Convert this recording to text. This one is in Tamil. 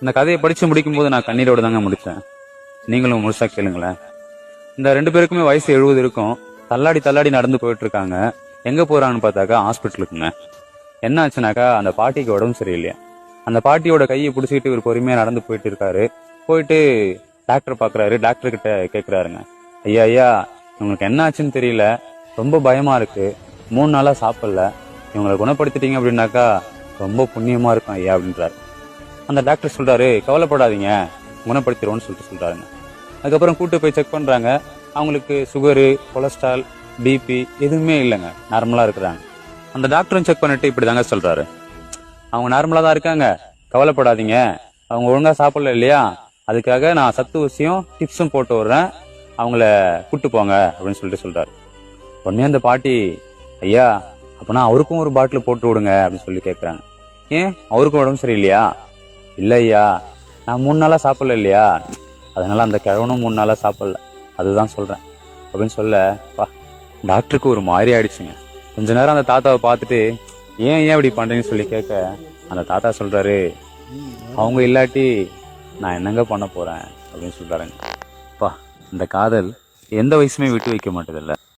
இந்த கதையை படிச்சு முடிக்கும் போது நான் கண்ணீரோட தாங்க முடிச்சேன். நீங்களும் முழுசா கேளுங்களேன். இந்த 2 பேருக்குமே வயசு 70 இருக்கும். தள்ளாடி தள்ளாடி நடந்து போயிட்டு இருக்காங்க. எங்க போறாங்கன்னு பார்த்தாக்கா ஹாஸ்பிட்டலுக்குங்க. என்ன ஆச்சுனாக்கா அந்த பாட்டிக்கு உடம்பு சரியில்லையா. அந்த பாட்டியோட கையை பிடிச்சிக்கிட்டு இவர் பொறுமையா நடந்து போயிட்டு இருக்காரு. போயிட்டு டாக்டர் பாக்குறாரு. டாக்டர் கிட்ட கேக்குறாருங்க, ஐயா ஐயா இவங்களுக்கு என்ன ஆச்சுன்னு தெரியல, ரொம்ப பயமா இருக்கு, 3 நாளா சாப்பிடல, இவங்களை குணப்படுத்திட்டீங்க அப்படின்னாக்கா ரொம்ப புண்ணியமா இருக்கும் ஐயா அப்படின்றாரு. அந்த டாக்டர் சொல்றாரு, கவலைப்படாதீங்க, குணப்படுத்திடுவோம்னு சொல்றாருங்க. அதுக்கப்புறம் கூட்டு போய் செக் பண்றாங்க. அவங்களுக்கு சுகரு, கொலஸ்ட்ரால், பிபி எதுவுமே இல்லைங்க, நார்மலா இருக்கிறாங்க. அந்த டாக்டரும் செக் பண்ணிட்டு இப்படிதாங்க சொல்றாரு, அவங்க நார்மலா தான் இருக்காங்க, கவலைப்படாதீங்க, அவங்க ஒழுங்கா சாப்பிடல இல்லையா, அதுக்காக நான் சத்து ஊசியும் டிப்ஸும் போட்டு விடுறேன், அவங்கள கூட்டு போங்க அப்படின்னு சொல்றாரு. உடனே அந்த பாட்டி, ஐயா அப்பனா அவருக்கும் ஒரு பாட்டில் போட்டு விடுங்க அப்படின்னு சொல்லி கேட்கறாங்க. ஏன் அவருக்கும் உடம்பு சரியில்லையா? இல்ல ஐயா, நான் 3 நாளா சாப்பிடல இல்லையா, அதனால அந்த கிழவனும் 3 நாளா சாப்பிடல, அதுதான் சொல்றேன் அப்படின்னு சொல்ல டாக்டருக்கு ஒரு மாதிரி ஆயிடுச்சுங்க. கொஞ்ச நேரம் அந்த தாத்தாவை பார்த்துட்டு, ஏன் இப்படி பண்றீங்கன்னு சொல்லி கேட்க அந்த தாத்தா சொல்றாரு, அவங்க இல்லாட்டி நான் என்னங்க பண்ண போறேன் அப்படின்னு சொல்றாருங்க. இந்த காதல் எந்த வயசுமே விட்டு வைக்க மாட்டதில்ல.